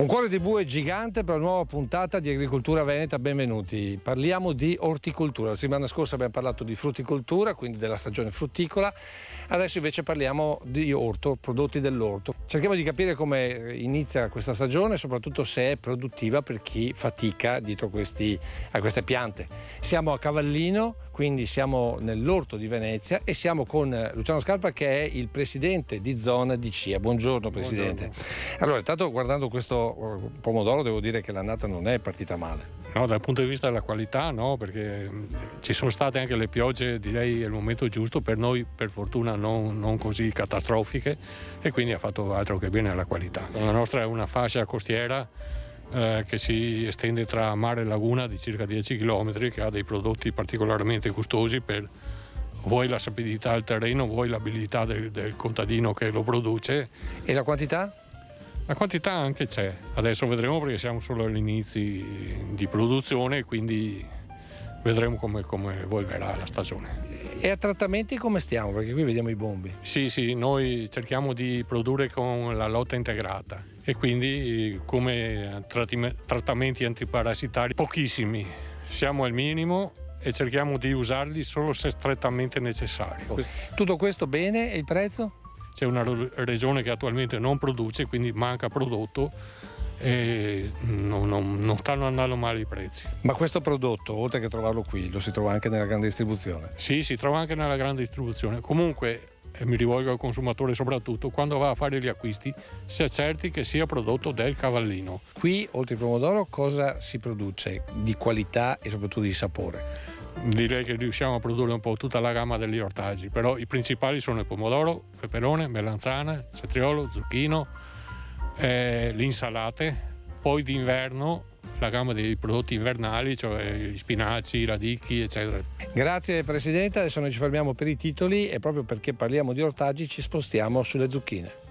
Un cuore di bue gigante per la nuova puntata di Agricoltura Veneta, benvenuti. Parliamo di orticoltura. La settimana scorsa abbiamo parlato di frutticoltura, quindi della stagione frutticola. Adesso invece parliamo di orto, prodotti dell'orto. Cerchiamo di capire come inizia questa stagione e soprattutto se è produttiva per chi fatica dietro a queste piante. Siamo a Cavallino, quindi siamo nell'orto di Venezia e siamo con Luciano Scarpa, che è il presidente di zona di CIA. Buongiorno Presidente. Buongiorno. Allora, intanto guardando questo pomodoro devo dire che l'annata non è partita male. No, dal punto di vista della qualità no, perché ci sono state anche le piogge, direi, al momento giusto, per noi per fortuna non così catastrofiche, e quindi ha fatto altro che bene alla qualità. La nostra è una fascia costiera che si estende tra mare e laguna di circa 10 km, che ha dei prodotti particolarmente gustosi per vuoi la sapidità del terreno, vuoi l'abilità del contadino che lo produce. E la quantità? La quantità anche c'è, adesso vedremo perché siamo solo agli inizi di produzione, quindi vedremo come evolverà la stagione. E a trattamenti come stiamo? Perché qui vediamo i bombi. Sì, noi cerchiamo di produrre con la lotta integrata e quindi come trattamenti antiparassitari pochissimi, siamo al minimo e cerchiamo di usarli solo se strettamente necessario. Tutto questo bene, e il prezzo? C'è una regione che attualmente non produce, quindi manca prodotto e non stanno andando male i prezzi. Ma questo prodotto, oltre che trovarlo qui, lo si trova anche nella grande distribuzione? Sì, si trova anche nella grande distribuzione. Comunque, mi rivolgo al consumatore soprattutto, quando va a fare gli acquisti, si accerti che sia prodotto del Cavallino. Qui, oltre al pomodoro, cosa si produce di qualità e soprattutto di sapore? Direi che riusciamo a produrre un po' tutta la gamma degli ortaggi, però i principali sono il pomodoro, peperone, melanzana, cetriolo, zucchino, le insalate, poi d'inverno la gamma dei prodotti invernali, cioè gli spinaci, i radicchi, eccetera. Grazie Presidente, adesso noi ci fermiamo per i titoli e proprio perché parliamo di ortaggi ci spostiamo sulle zucchine.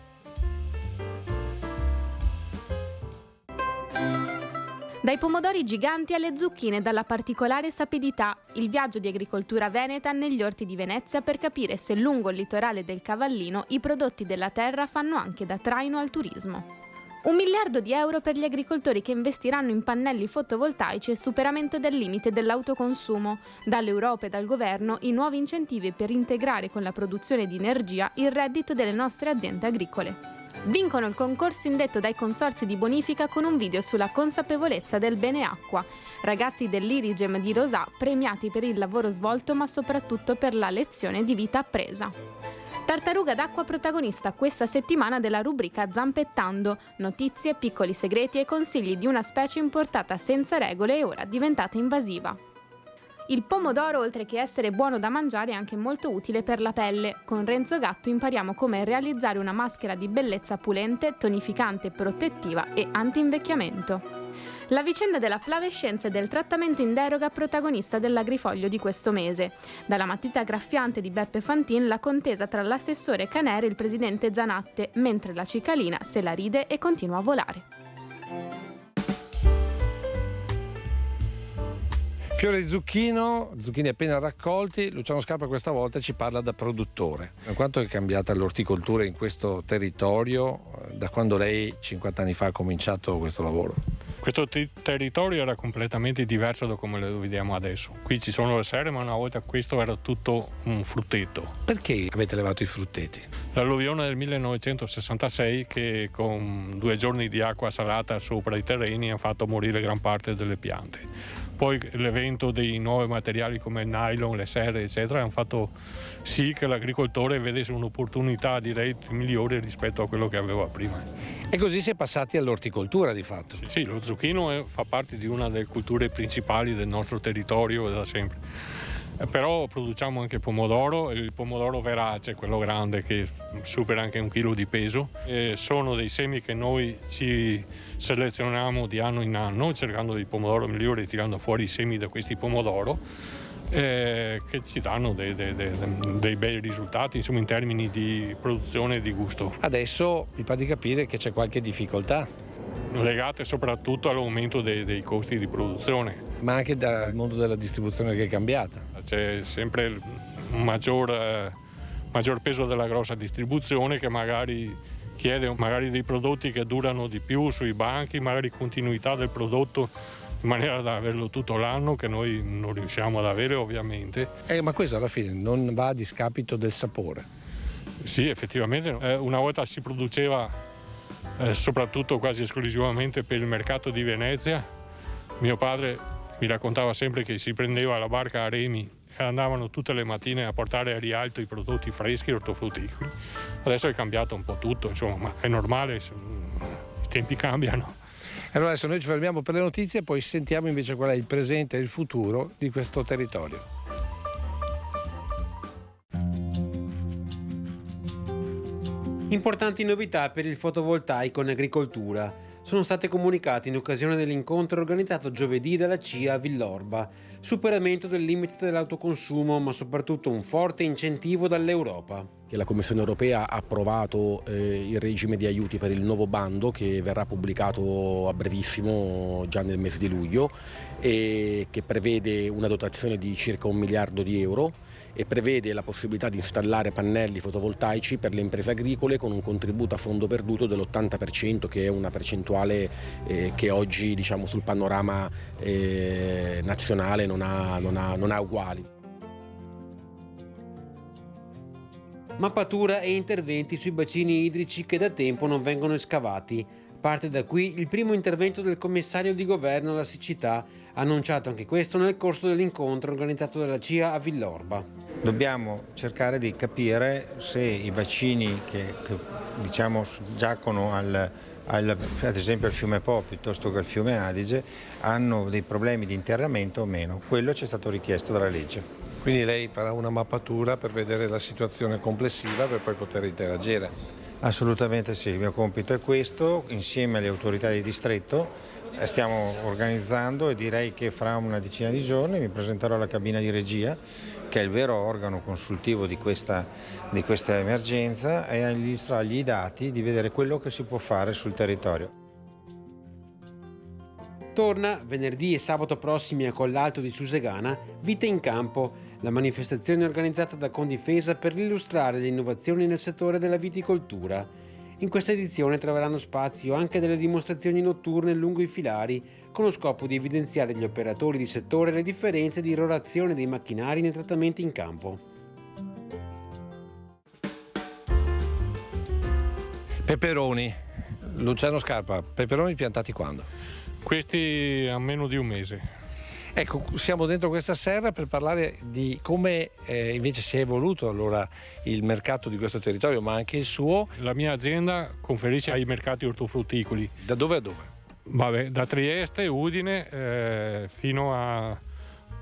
Dai pomodori giganti alle zucchine dalla particolare sapidità, il viaggio di Agricoltura Veneta negli orti di Venezia per capire se lungo il litorale del Cavallino i prodotti della terra fanno anche da traino al turismo. 1 miliardo di euro per gli agricoltori che investiranno in pannelli fotovoltaici e superamento del limite dell'autoconsumo. Dall'Europa e dal governo i nuovi incentivi per integrare con la produzione di energia il reddito delle nostre aziende agricole. Vincono il concorso indetto dai consorzi di bonifica con un video sulla consapevolezza del bene acqua. Ragazzi dell'Irigem di Rosà premiati per il lavoro svolto ma soprattutto per la lezione di vita appresa. Tartaruga d'acqua protagonista questa settimana della rubrica Zampettando, notizie, piccoli segreti e consigli di una specie importata senza regole e ora diventata invasiva. Il pomodoro, oltre che essere buono da mangiare, è anche molto utile per la pelle. Con Renzo Gatto impariamo come realizzare una maschera di bellezza pulente, tonificante, protettiva e anti-invecchiamento. La vicenda della flavescenza e del trattamento in deroga protagonista dell'agrifoglio di questo mese. Dalla matita graffiante di Beppe Fantin la contesa tra l'assessore Canere e il presidente Zanatte, mentre la cicalina se la ride e continua a volare. Fiore di zucchini appena raccolti. Luciano Scarpa questa volta ci parla da produttore. Quanto è cambiata l'orticoltura in questo territorio da quando lei 50 anni fa ha cominciato questo lavoro? Questo territorio era completamente diverso da come lo vediamo adesso. Qui ci sono le serre, ma una volta questo era tutto un frutteto. Perché avete levato i frutteti? L'alluvione del 1966 che con 2 giorni di acqua salata sopra i terreni ha fatto morire gran parte delle piante. Poi l'evento dei nuovi materiali come il nylon, le serre, eccetera, hanno fatto sì che l'agricoltore vedesse un'opportunità, direi, migliore rispetto a quello che aveva prima. E così si è passati all'orticoltura di fatto. Sì, lo zucchino fa parte di una delle culture principali del nostro territorio da sempre. Però produciamo anche pomodoro, il pomodoro verace, quello grande che supera anche 1 chilo di peso. Sono dei semi che noi ci selezioniamo di anno in anno, cercando dei pomodoro migliori, tirando fuori i semi da questi pomodoro, che ci danno dei bei risultati, insomma, in termini di produzione e di gusto. Adesso mi pare di capire che c'è qualche difficoltà. Legate soprattutto all'aumento dei costi di produzione. Ma anche dal mondo della distribuzione che è cambiata. C'è sempre un maggior peso della grossa distribuzione che magari chiede magari dei prodotti che durano di più sui banchi, magari continuità del prodotto in maniera da averlo tutto l'anno, che noi non riusciamo ad avere ovviamente. Ma questo alla fine non va a discapito del sapore. Sì, effettivamente una volta si produceva soprattutto quasi esclusivamente per il mercato di Venezia. Mio padre mi raccontava sempre che si prendeva la barca a remi e andavano tutte le mattine a portare a Rialto i prodotti freschi ortofrutticoli. Adesso è cambiato un po' tutto, insomma, ma è normale, i tempi cambiano. Allora adesso noi ci fermiamo per le notizie e poi sentiamo invece qual è il presente e il futuro di questo territorio. Importanti novità per il fotovoltaico in agricoltura sono state comunicate in occasione dell'incontro organizzato giovedì dalla CIA a Villorba. Superamento del limite dell'autoconsumo, ma soprattutto un forte incentivo dall'Europa. La Commissione europea ha approvato il regime di aiuti per il nuovo bando che verrà pubblicato a brevissimo, già nel mese di luglio, e che prevede una dotazione di circa 1 miliardo di euro e prevede la possibilità di installare pannelli fotovoltaici per le imprese agricole con un contributo a fondo perduto dell'80%, che è una percentuale che oggi, diciamo, sul panorama nazionale non ha uguali. Mappatura e interventi sui bacini idrici che da tempo non vengono scavati. Parte da qui il primo intervento del commissario di governo alla siccità, annunciato anche questo nel corso dell'incontro organizzato dalla CIA a Villorba. Dobbiamo cercare di capire se i bacini che diciamo giacciono ad esempio al fiume Po piuttosto che al fiume Adige hanno dei problemi di interramento o meno. Quello ci è stato richiesto dalla legge. Quindi lei farà una mappatura per vedere la situazione complessiva per poi poter interagire. Assolutamente sì, il mio compito è questo, insieme alle autorità di distretto stiamo organizzando e direi che fra una decina di giorni mi presenterò alla cabina di regia, che è il vero organo consultivo di questa emergenza, e gli illustrargli i dati di vedere quello che si può fare sul territorio. Torna venerdì e sabato prossimi a Collalto di Susegana Vita in Campo, la manifestazione organizzata da Condifesa per illustrare le innovazioni nel settore della viticoltura. In questa edizione troveranno spazio anche delle dimostrazioni notturne lungo i filari, con lo scopo di evidenziare agli operatori di settore le differenze di irrorazione dei macchinari nei trattamenti in campo. Peperoni. Luciano Scarpa, peperoni piantati quando? Questi a meno di un mese. Ecco, siamo dentro questa serra per parlare di come invece si è evoluto allora il mercato di questo territorio, ma anche il suo. La mia azienda conferisce ai mercati ortofrutticoli. Da dove a dove? Vabbè, da Trieste, Udine, fino a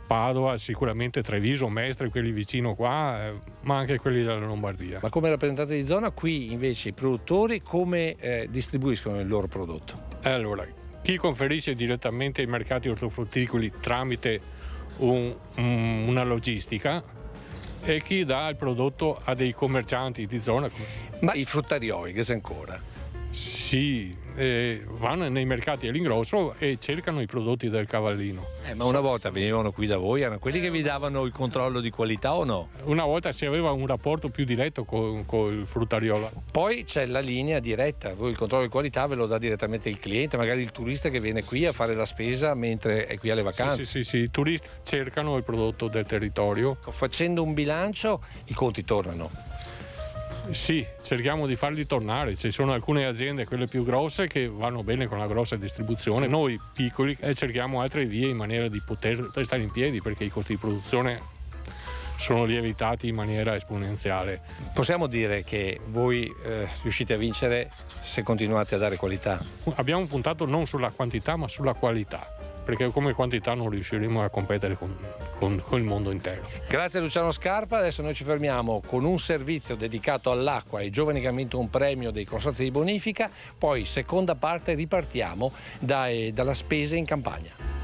Padova, sicuramente Treviso, Mestre, quelli vicino qua, ma anche quelli della Lombardia. Ma come rappresentante di zona, qui invece i produttori come distribuiscono il loro prodotto? Allora, chi conferisce direttamente ai mercati ortofrutticoli tramite una logistica e chi dà il prodotto a dei commercianti di zona. Ma i fruttarioli, che se ancora? Sì, vanno nei mercati all'ingrosso e cercano i prodotti del Cavallino. Ma una volta venivano qui da voi, erano quelli che vi davano il controllo di qualità o no? Una volta si aveva un rapporto più diretto col fruttariolo. Poi c'è la linea diretta, voi il controllo di qualità ve lo dà direttamente il cliente, magari il turista che viene qui a fare la spesa mentre è qui alle vacanze. Sì, i turisti cercano il prodotto del territorio. Facendo un bilancio i conti tornano. Sì, cerchiamo di farli tornare. Ci sono alcune aziende, quelle più grosse, che vanno bene con la grossa distribuzione. Noi piccoli cerchiamo altre vie in maniera di poter restare in piedi, perché i costi di produzione sono lievitati in maniera esponenziale. Possiamo dire che voi riuscite a vincere se continuate a dare qualità? Abbiamo puntato non sulla quantità ma sulla qualità, perché come quantità non riusciremo a competere con il mondo intero. Grazie a Luciano Scarpa, adesso noi ci fermiamo con un servizio dedicato all'acqua ai giovani che hanno vinto un premio dei consorzi di bonifica, poi seconda parte ripartiamo dalla spesa in campagna.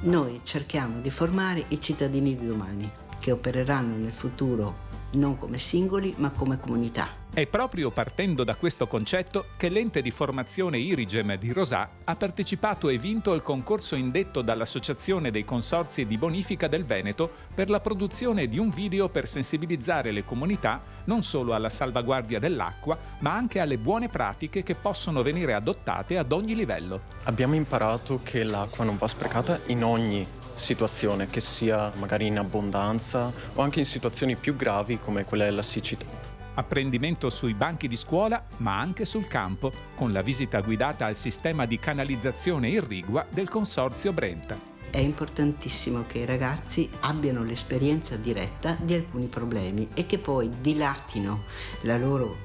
Noi cerchiamo di formare i cittadini di domani, che opereranno nel futuro non come singoli ma come comunità. È proprio partendo da questo concetto che l'ente di formazione Irigem di Rosà ha partecipato e vinto il concorso indetto dall'Associazione dei Consorzi di Bonifica del Veneto per la produzione di un video per sensibilizzare le comunità non solo alla salvaguardia dell'acqua, ma anche alle buone pratiche che possono venire adottate ad ogni livello. Abbiamo imparato che l'acqua non va sprecata in ogni situazione, che sia magari in abbondanza o anche in situazioni più gravi come quella della siccità. Apprendimento sui banchi di scuola, ma anche sul campo, con la visita guidata al sistema di canalizzazione irrigua del Consorzio Brenta. È importantissimo che i ragazzi abbiano l'esperienza diretta di alcuni problemi e che poi dilatino la loro,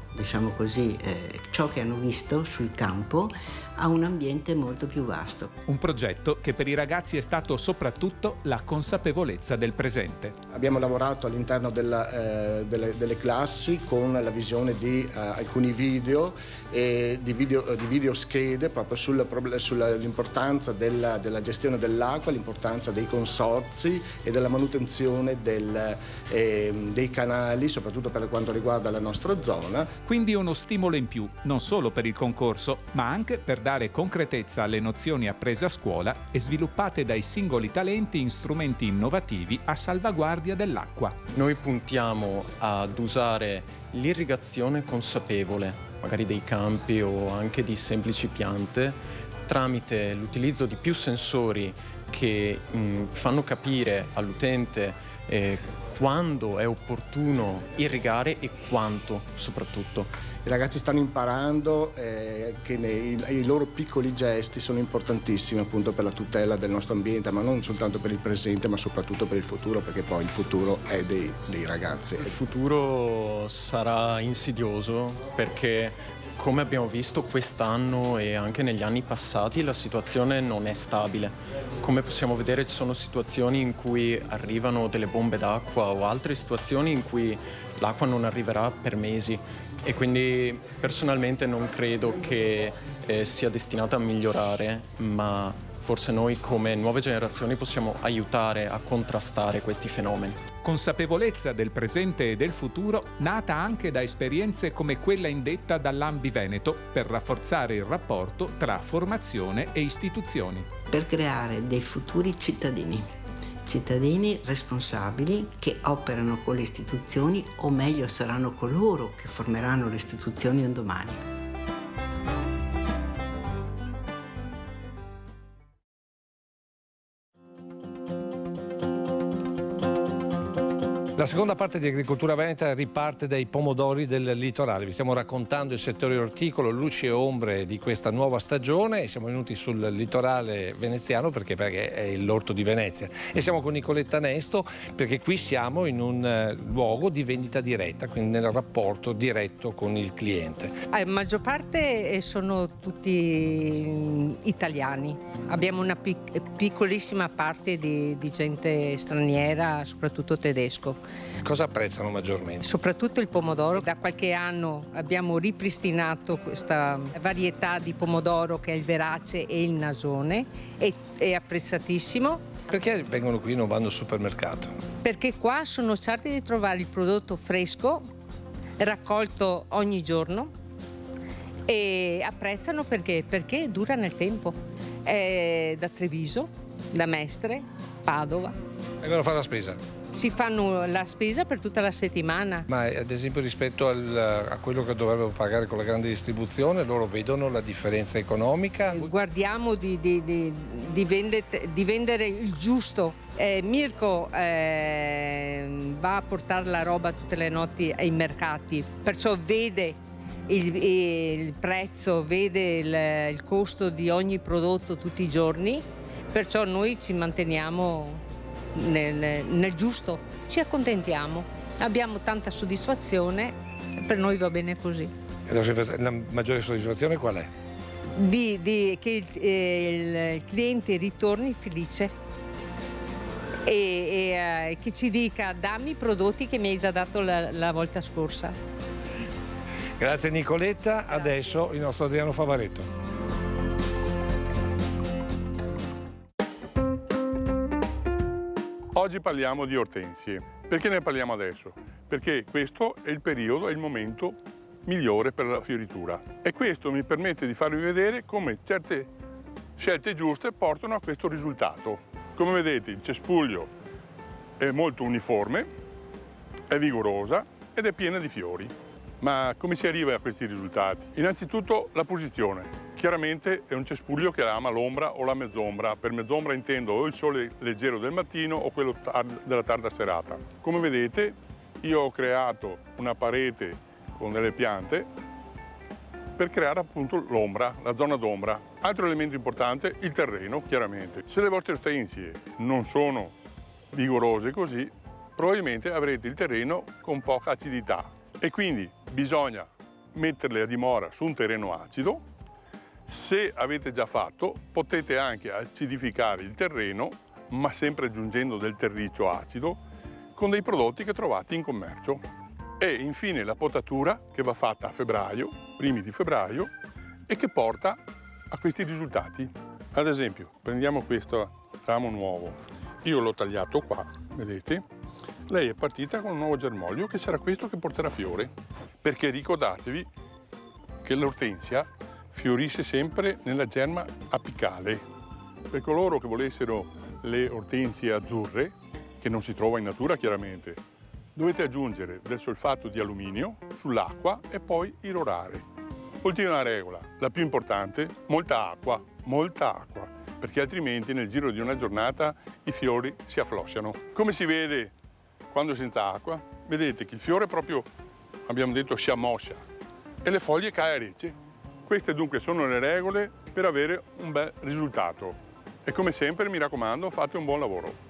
ciò che hanno visto sul campo a un ambiente molto più vasto. Un progetto che per i ragazzi è stato soprattutto la consapevolezza del presente. Abbiamo lavorato all'interno delle classi con la visione di alcuni video e di video schede proprio sull'importanza della gestione dell'acqua, l'importanza dei consorzi e della manutenzione dei canali, soprattutto per quanto riguarda la nostra zona. Quindi uno stimolo in più, non solo per il concorso, ma anche per dare concretezza alle nozioni apprese a scuola e sviluppate dai singoli talenti in strumenti innovativi a salvaguardia dell'acqua. Noi puntiamo ad usare l'irrigazione consapevole, magari dei campi o anche di semplici piante, tramite l'utilizzo di più sensori che fanno capire all'utente quando è opportuno irrigare e quanto soprattutto. I ragazzi stanno imparando che i loro piccoli gesti sono importantissimi appunto per la tutela del nostro ambiente, ma non soltanto per il presente, ma soprattutto per il futuro, perché poi il futuro è dei ragazzi. Il futuro sarà insidioso perché, come abbiamo visto quest'anno e anche negli anni passati, la situazione non è stabile. Come possiamo vedere, ci sono situazioni in cui arrivano delle bombe d'acqua o altre situazioni in cui l'acqua non arriverà per mesi, e quindi personalmente non credo che sia destinata a migliorare, ma forse noi come nuove generazioni possiamo aiutare a contrastare questi fenomeni. Consapevolezza del presente e del futuro nata anche da esperienze come quella indetta dall'Ambi Veneto per rafforzare il rapporto tra formazione e istituzioni. Per creare dei futuri cittadini responsabili che operano con le istituzioni, o meglio saranno coloro che formeranno le istituzioni un domani. La seconda parte di Agricoltura Veneta riparte dai pomodori del litorale. Vi stiamo raccontando il settore orticolo, luci e ombre di questa nuova stagione. Siamo venuti sul litorale veneziano perché è l'orto di Venezia, e siamo con Nicoletta Nesto perché qui siamo in un luogo di vendita diretta, quindi nel rapporto diretto con il cliente. La maggior parte sono tutti italiani. Abbiamo una piccolissima parte di gente straniera, soprattutto tedesco. Cosa apprezzano maggiormente? Soprattutto il pomodoro. Da qualche anno abbiamo ripristinato questa varietà di pomodoro che è il verace e il nasone, è apprezzatissimo. Perché vengono qui e non vanno al supermercato? Perché qua sono certi di trovare il prodotto fresco, raccolto ogni giorno, e apprezzano perché dura nel tempo. È da Treviso, da Mestre, Padova. Vengono a fare la spesa? Si fanno la spesa per tutta la settimana. Ma ad esempio rispetto a quello che dovrebbero pagare con la grande distribuzione, loro vedono la differenza economica? Guardiamo di vendere il giusto. Mirko va a portare la roba tutte le notti ai mercati, perciò vede il prezzo, vede il costo di ogni prodotto tutti i giorni, perciò noi ci manteniamo nel giusto, ci accontentiamo, abbiamo tanta soddisfazione, per noi va bene così. E la maggiore soddisfazione qual è? Che il cliente ritorni felice e che ci dica: dammi i prodotti che mi hai già dato la volta scorsa. Grazie Nicoletta. Adesso il nostro Adriano Favaretto. Oggi parliamo di ortensie. Perché ne parliamo adesso? Perché questo è il periodo, è il momento migliore per la fioritura. E questo mi permette di farvi vedere come certe scelte giuste portano a questo risultato. Come vedete, il cespuglio è molto uniforme, è vigorosa ed è piena di fiori. Ma come si arriva a questi risultati? Innanzitutto la posizione. Chiaramente è un cespuglio che ama l'ombra o la mezz'ombra. Per mezz'ombra intendo o il sole leggero del mattino o quello della tarda serata. Come vedete, io ho creato una parete con delle piante per creare appunto l'ombra, la zona d'ombra. Altro elemento importante, il terreno, chiaramente. Se le vostre ortensie non sono vigorose così, probabilmente avrete il terreno con poca acidità e quindi bisogna metterle a dimora su un terreno acido. Se avete già fatto, potete anche acidificare il terreno, ma sempre aggiungendo del terriccio acido, con dei prodotti che trovate in commercio. E infine la potatura che va fatta a febbraio, primi di febbraio, e che porta a questi risultati. Ad esempio, prendiamo questo ramo nuovo. Io l'ho tagliato qua, vedete? Lei è partita con un nuovo germoglio che sarà questo che porterà fiore. Perché ricordatevi che l'ortensia fiorisce sempre nella germa apicale. Per coloro che volessero le ortensie azzurre, che non si trova in natura chiaramente, dovete aggiungere del solfato di alluminio sull'acqua e poi irrorare. Ultima regola, la più importante, molta acqua, perché altrimenti nel giro di una giornata i fiori si afflosciano. Come si vede quando è senza acqua? Vedete che il fiore proprio, abbiamo detto, si ammoscia e le foglie cae a ricce. Queste dunque sono le regole per avere un bel risultato. E come sempre, mi raccomando, fate un buon lavoro.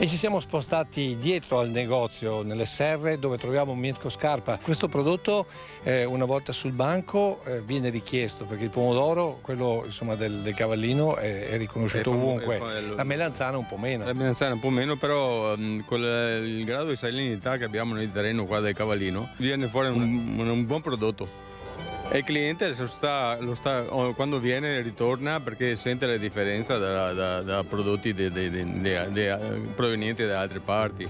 E ci siamo spostati dietro al negozio nelle Serre dove troviamo Mirko Scarpa. Questo prodotto una volta sul banco viene richiesto perché il pomodoro, quello insomma del Cavallino, è riconosciuto ovunque. La melanzana un po' meno. La melanzana un po' meno, però con il grado di salinità che abbiamo nel terreno qua del Cavallino viene fuori un buon prodotto. E il cliente quando viene ritorna perché sente la differenza da prodotti provenienti da altre parti.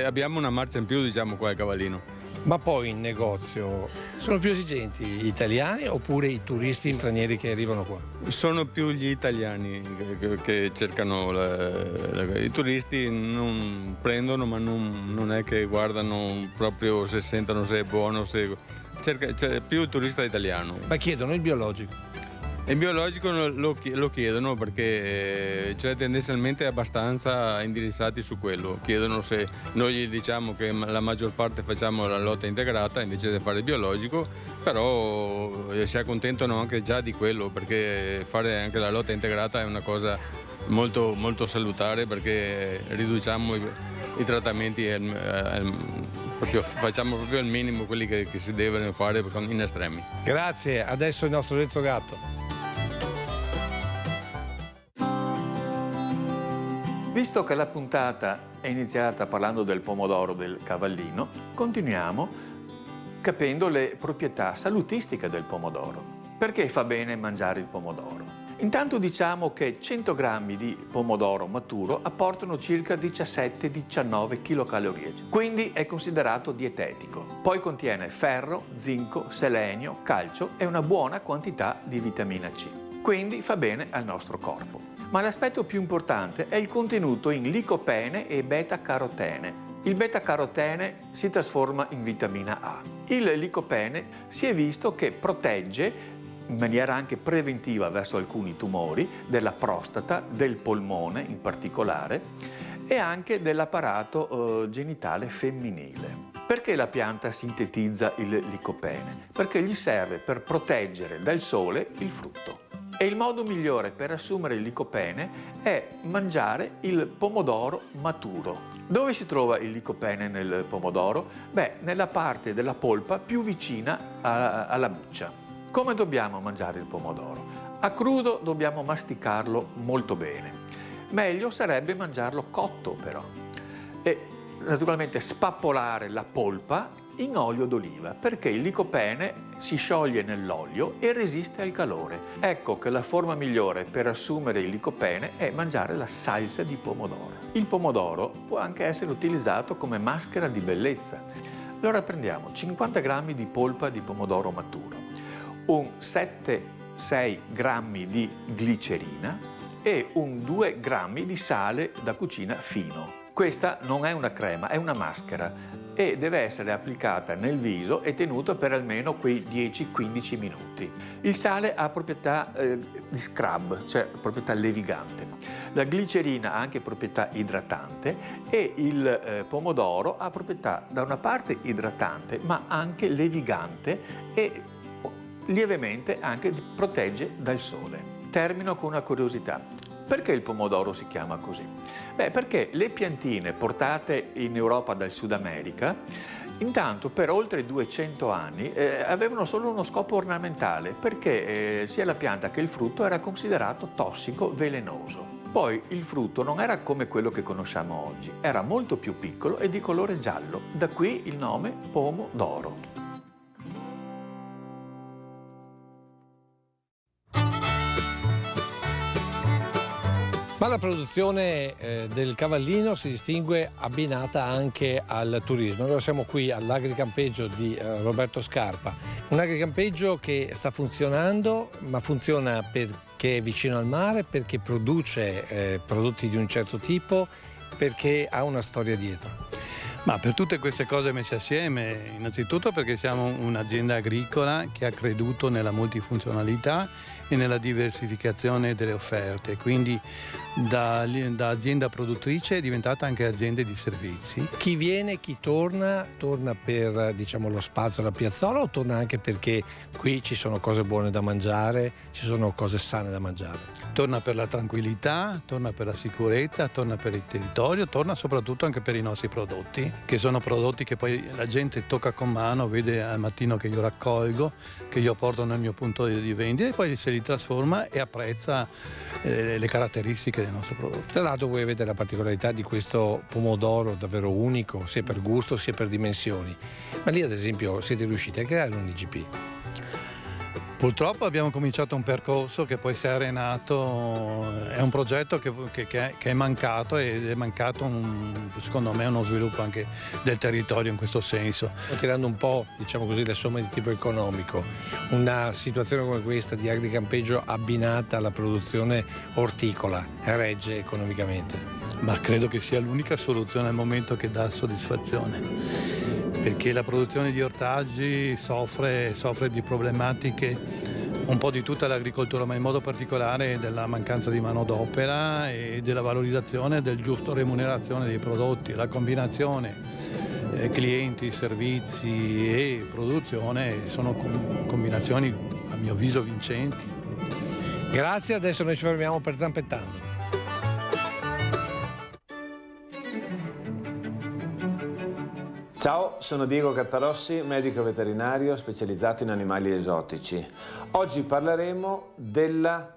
Abbiamo una marcia in più, diciamo, qua al Cavallino. Ma poi in negozio sono più esigenti gli italiani oppure i turisti stranieri che arrivano qua? Sono più gli italiani che cercano, i turisti non prendono, ma non è che guardano proprio se sentono se è buono, c'è più il turista italiano. Ma chiedono il biologico? Il biologico lo chiedono perché tendenzialmente abbastanza indirizzati su quello. Chiedono se noi gli diciamo che la maggior parte facciamo la lotta integrata invece di fare il biologico, però si accontentano anche già di quello perché fare anche la lotta integrata è una cosa molto, molto salutare perché riduciamo i trattamenti facciamo proprio il minimo quelli che si devono fare in estremi. Grazie, adesso il nostro Renzo Gatto. Visto che la puntata è iniziata parlando del pomodoro del Cavallino, continuiamo capendo le proprietà salutistiche del pomodoro. Perché fa bene mangiare il pomodoro? Intanto diciamo che 100 grammi di pomodoro maturo apportano circa 17-19 kcal, quindi è considerato dietetico. Poi contiene ferro, zinco, selenio, calcio e una buona quantità di vitamina C. Quindi fa bene al nostro corpo. Ma l'aspetto più importante è il contenuto in licopene e beta-carotene. Il beta-carotene si trasforma in vitamina A. Il licopene si è visto che protegge in maniera anche preventiva verso alcuni tumori della prostata, del polmone in particolare e anche dell'apparato genitale femminile. Perché la pianta sintetizza il licopene? Perché gli serve per proteggere dal sole il frutto. E il modo migliore per assumere il licopene è mangiare il pomodoro maturo. Dove si trova il licopene nel pomodoro? Nella parte della polpa più vicina alla buccia. Come dobbiamo mangiare il pomodoro? A crudo dobbiamo masticarlo molto bene. Meglio sarebbe mangiarlo cotto però. E naturalmente spappolare la polpa in olio d'oliva, perché il licopene si scioglie nell'olio e resiste al calore. Ecco che la forma migliore per assumere il licopene è mangiare la salsa di pomodoro. Il pomodoro può anche essere utilizzato come maschera di bellezza. Allora prendiamo 50 grammi di polpa di pomodoro maturo, un 7-6 grammi di glicerina e un 2 grammi di sale da cucina fino. Questa non è una crema, è una maschera e deve essere applicata nel viso e tenuta per almeno quei 10-15 minuti. Il sale ha proprietà di scrub, cioè proprietà levigante. La glicerina ha anche proprietà idratante e il pomodoro ha proprietà da una parte idratante ma anche levigante e lievemente anche protegge dal sole. Termino con una curiosità. Perché il pomodoro si chiama così? Perché le piantine portate in Europa dal Sud America, intanto per oltre 200 anni avevano solo uno scopo ornamentale, perché sia la pianta che il frutto era considerato tossico, velenoso. Poi il frutto non era come quello che conosciamo oggi, era molto più piccolo e di colore giallo, da qui il nome pomodoro. Ma la produzione del cavallino si distingue abbinata anche al turismo. Allora siamo qui all'agricampeggio di Roberto Scarpa, un agricampeggio che sta funzionando, ma funziona perché è vicino al mare, perché produce prodotti di un certo tipo, perché ha una storia dietro. Ma per tutte queste cose messe assieme, innanzitutto perché siamo un'azienda agricola che ha creduto nella multifunzionalità e nella diversificazione delle offerte, quindi da azienda produttrice è diventata anche azienda di servizi. Chi viene, chi torna per lo spazio, la piazzola, o torna anche perché qui ci sono cose buone da mangiare, ci sono cose sane da mangiare? Torna per la tranquillità, torna per la sicurezza, torna per il territorio, torna soprattutto anche per i nostri prodotti, che sono prodotti che poi la gente tocca con mano, vede al mattino che io raccolgo, che io porto nel mio punto di vendita e poi se li trasforma e apprezza le caratteristiche del nostro prodotto. Tra l'altro voi avete la particolarità di questo pomodoro davvero unico, sia per gusto sia per dimensioni. Ma lì ad esempio siete riusciti a creare un IGP? Purtroppo abbiamo cominciato un percorso che poi si è arenato, è un progetto che è mancato ed è mancato secondo me uno sviluppo anche del territorio in questo senso. Tirando un po' le somme di tipo economico, una situazione come questa di agricampeggio abbinata alla produzione orticola regge economicamente? Ma credo che sia l'unica soluzione al momento che dà soddisfazione. Perché la produzione di ortaggi soffre di problematiche un po' di tutta l'agricoltura, ma in modo particolare della mancanza di manodopera e della valorizzazione del giusto remunerazione dei prodotti. La combinazione clienti, servizi e produzione sono combinazioni a mio avviso vincenti. Grazie, adesso noi ci fermiamo per Zampettando. Ciao, sono Diego Cattarossi, medico veterinario specializzato in animali esotici. Oggi parleremo della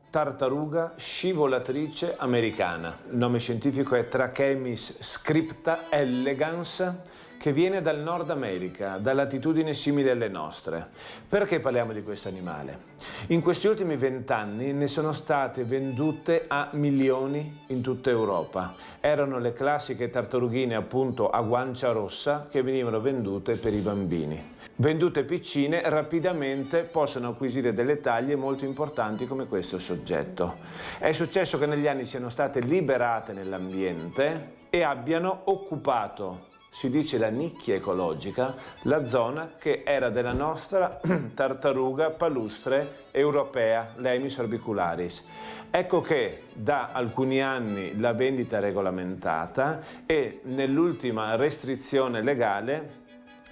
tartaruga scivolatrice americana. Il nome scientifico è Trachemis scripta elegans, che viene dal Nord America, da latitudini simili alle nostre. Perché parliamo di questo animale? In questi ultimi 20 anni ne sono state vendute a milioni in tutta Europa. Erano le classiche tartarughine appunto a guancia rossa che venivano vendute per i bambini. Vendute piccine, rapidamente possono acquisire delle taglie molto importanti come questo soggetto. È successo che negli anni siano state liberate nell'ambiente e abbiano occupato, si dice la nicchia ecologica, la zona che era della nostra tartaruga palustre europea, Lemis orbicularis. Ecco che da alcuni anni la vendita è regolamentata e nell'ultima restrizione legale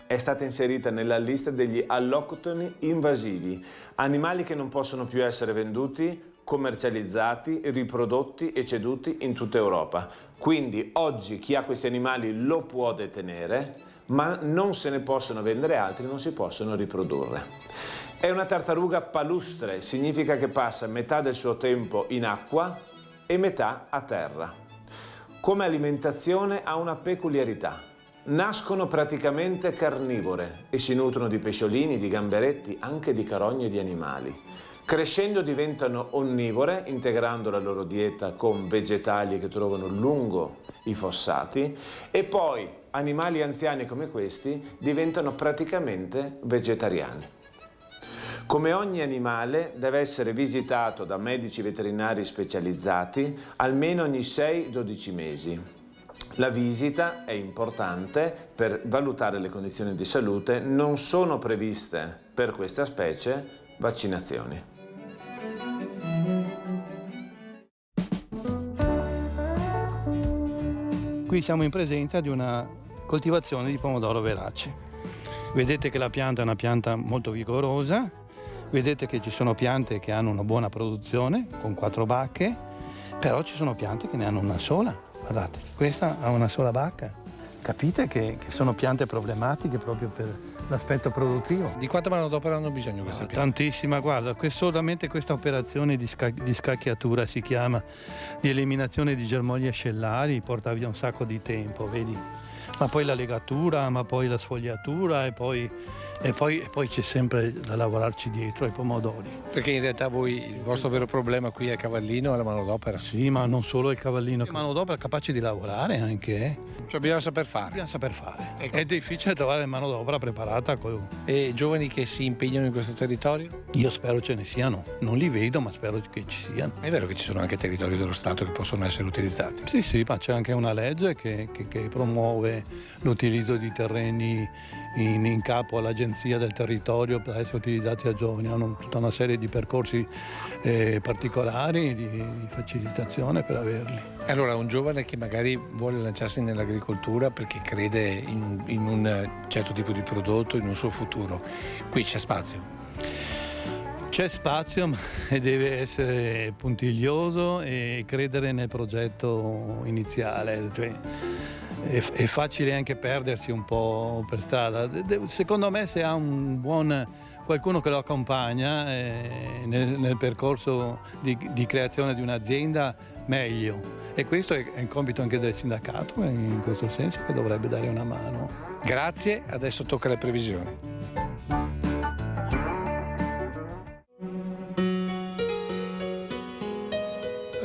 è stata inserita nella lista degli alloctoni invasivi, animali che non possono più essere venduti, commercializzati, riprodotti e ceduti in tutta Europa. Quindi oggi chi ha questi animali lo può detenere, ma non se ne possono vendere altri, non si possono riprodurre. È una tartaruga palustre, significa che passa metà del suo tempo in acqua e metà a terra. Come alimentazione ha una peculiarità. nascono praticamente carnivore e si nutrono di pesciolini, di gamberetti, anche di carogne di animali. Crescendo diventano onnivore, integrando la loro dieta con vegetali che trovano lungo i fossati, e poi animali anziani come questi diventano praticamente vegetariani. Come ogni animale deve essere visitato da medici veterinari specializzati almeno ogni 6-12 mesi. La visita è importante per valutare le condizioni di salute. Non sono previste per questa specie vaccinazioni. Qui siamo in presenza di una coltivazione di pomodoro verace. Vedete che la pianta è una pianta molto vigorosa, vedete che ci sono piante che hanno una buona produzione con 4 bacche, però ci sono piante che ne hanno una sola. Guardate, questa ha una sola bacca. Capite che sono piante problematiche proprio per l'aspetto produttivo. Di quanta manodopera hanno bisogno queste piante? Tantissima, guarda, solamente questa operazione di scacchiatura si chiama, di eliminazione di germogli ascellari, porta via un sacco di tempo, vedi? Ma poi la legatura, ma poi la sfogliatura e poi c'è sempre da lavorarci dietro ai pomodori. Perché in realtà il vostro vero problema qui è il cavallino e la manodopera? Sì, ma non solo il cavallino, la manodopera capace di lavorare anche. Cioè bisogna saper fare. Bisogna saper fare. Ecco. È difficile trovare manodopera preparata. E giovani che si impegnano in questo territorio? Io spero ce ne siano, non li vedo ma spero che ci siano. È vero che ci sono anche territori dello Stato che possono essere utilizzati? Sì, ma c'è anche una legge che promuove l'utilizzo di terreni in capo all'Agenzia del Territorio per essere utilizzati da giovani. Hanno tutta una serie di percorsi particolari di facilitazione per averli. Allora un giovane che magari vuole lanciarsi nell'agricoltura perché crede in un certo tipo di prodotto, in un suo futuro, qui c'è spazio? C'è spazio, ma deve essere puntiglioso e credere nel progetto iniziale. Cioè, è facile anche perdersi un po' per strada. Secondo me se ha qualcuno che lo accompagna nel percorso di creazione di un'azienda, meglio. E questo è un compito anche del sindacato, in questo senso, che dovrebbe dare una mano. Grazie, adesso tocca le previsioni.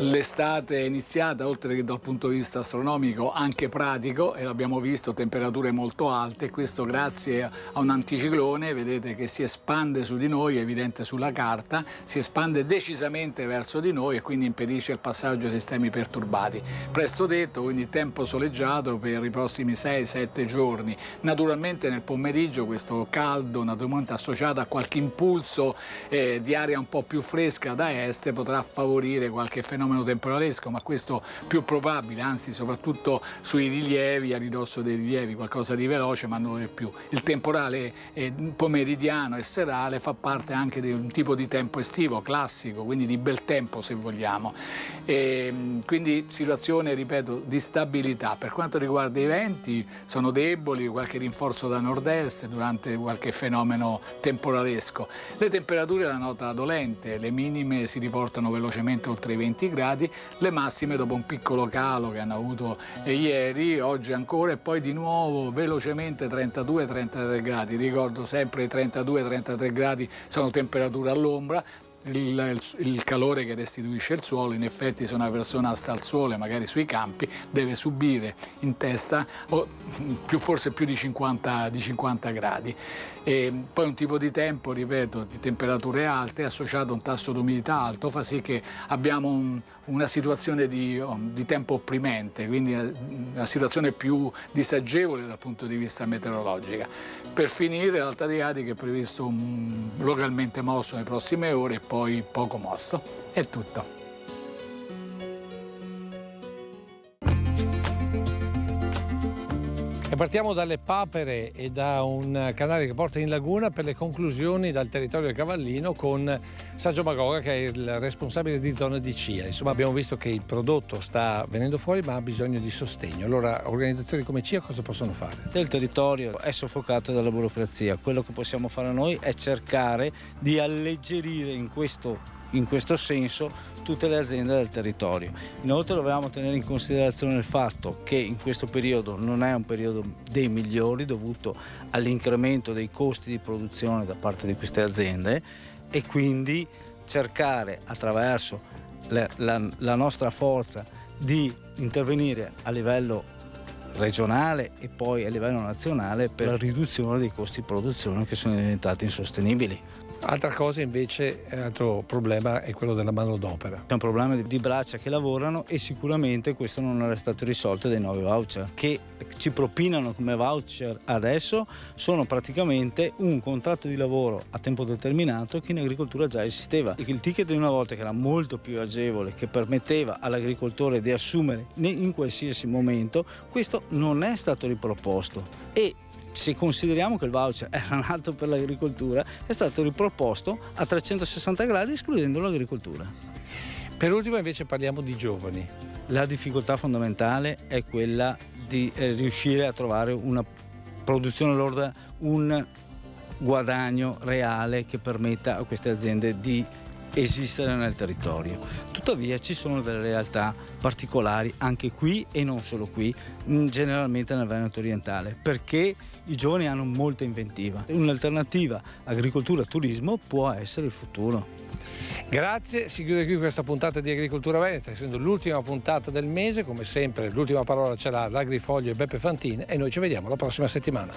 L'estate è iniziata, oltre che dal punto di vista astronomico, anche pratico, e l'abbiamo visto, temperature molto alte, questo grazie a un anticiclone, vedete che si espande su di noi, è evidente sulla carta, si espande decisamente verso di noi e quindi impedisce il passaggio ai sistemi perturbati. Presto detto, quindi tempo soleggiato per i prossimi 6-7 giorni. Naturalmente nel pomeriggio questo caldo, naturalmente associato a qualche impulso di aria un po' più fresca da est, potrà favorire qualche fenomeno temporalesco, ma questo più probabile, anzi soprattutto sui rilievi, a ridosso dei rilievi, qualcosa di veloce ma non di più. Il temporale pomeridiano e serale fa parte anche di un tipo di tempo estivo, classico, quindi di bel tempo se vogliamo. Quindi situazione, ripeto, di stabilità. Per quanto riguarda i venti, sono deboli, qualche rinforzo da nord-est durante qualche fenomeno temporalesco. Le temperature la nota dolente, le minime si riportano velocemente oltre i 20 gradi, le massime dopo un piccolo calo che hanno avuto ieri, oggi ancora, e poi di nuovo velocemente 32-33 gradi. Ricordo sempre i 32-33 gradi sono temperature all'ombra. Il calore che restituisce il suolo, in effetti se una persona sta al sole, magari sui campi, deve subire in testa forse più di 50 gradi. E poi un tipo di tempo, ripeto, di temperature alte associato a un tasso di umidità alto fa sì che abbiamo una situazione di tempo opprimente, quindi una situazione più disagevole dal punto di vista meteorologico. Per finire, l'Alta Adriatica è previsto localmente mosso nelle prossime ore e poi poco mosso. È tutto. E partiamo dalle papere e da un canale che porta in laguna per le conclusioni dal territorio del Cavallino con Sergio Magoga, che è il responsabile di zona di CIA. Insomma, abbiamo visto che il prodotto sta venendo fuori ma ha bisogno di sostegno. Allora, organizzazioni come CIA cosa possono fare? Il territorio è soffocato dalla burocrazia. Quello che possiamo fare noi è cercare di alleggerire in questo in questo senso tutte le aziende del territorio. Inoltre dobbiamo tenere in considerazione il fatto che in questo periodo non è un periodo dei migliori dovuto all'incremento dei costi di produzione da parte di queste aziende e quindi cercare attraverso la nostra forza di intervenire a livello regionale e poi a livello nazionale per la riduzione dei costi di produzione che sono diventati insostenibili. Altra cosa invece, altro problema è quello della manodopera. È un problema di braccia che lavorano e sicuramente questo non è stato risolto dai nuovi voucher che ci propinano come voucher adesso. Sono praticamente un contratto di lavoro a tempo determinato che in agricoltura già esisteva. Il ticket di una volta, che era molto più agevole, che permetteva all'agricoltore di assumere in qualsiasi momento, questo non è stato riproposto e se consideriamo che il voucher era nato per l'agricoltura, è stato riproposto a 360 gradi escludendo l'agricoltura. Per ultimo invece parliamo di giovani. La difficoltà fondamentale è quella di riuscire a trovare una produzione lorda, un guadagno reale che permetta a queste aziende di esistere nel territorio. Tuttavia ci sono delle realtà particolari anche qui e non solo qui, generalmente nel Veneto orientale, perché i giovani hanno molta inventiva. Un'alternativa agricoltura-turismo può essere il futuro. Grazie, si chiude qui questa puntata di Agricoltura Veneta, essendo l'ultima puntata del mese. Come sempre l'ultima parola ce l'ha l'Agrifoglio e Beppe Fantini e noi ci vediamo la prossima settimana.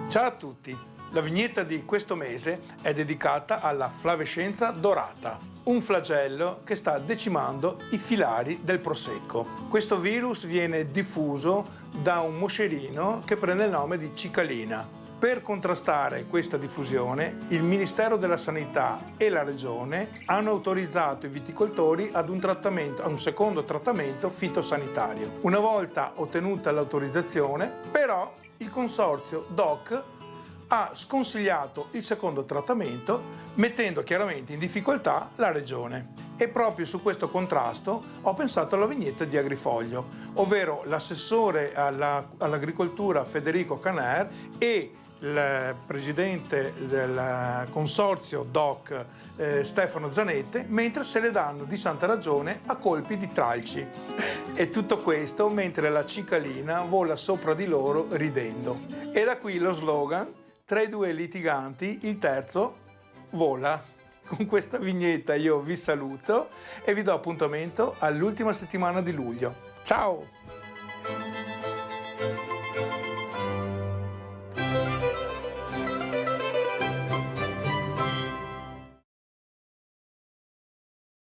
Ciao a tutti, la vignetta di questo mese è dedicata alla flavescenza dorata, un flagello che sta decimando i filari del prosecco. Questo virus viene diffuso da un moscerino che prende il nome di cicalina. Per contrastare questa diffusione, il Ministero della Sanità e la Regione hanno autorizzato i viticoltori ad un secondo trattamento fitosanitario. Una volta ottenuta l'autorizzazione, però, il consorzio DOC ha sconsigliato il secondo trattamento, mettendo chiaramente in difficoltà la Regione. E proprio su questo contrasto ho pensato alla vignetta di Agrifoglio, ovvero l'assessore all'agricoltura Federico Caner e il presidente del consorzio DOC Stefano Zanette, mentre se le danno di santa ragione a colpi di tralci. E tutto questo mentre la cicalina vola sopra di loro ridendo. E da qui lo slogan: tra i due litiganti il terzo vola. Con questa vignetta io vi saluto e vi do appuntamento all'ultima settimana di luglio. Ciao!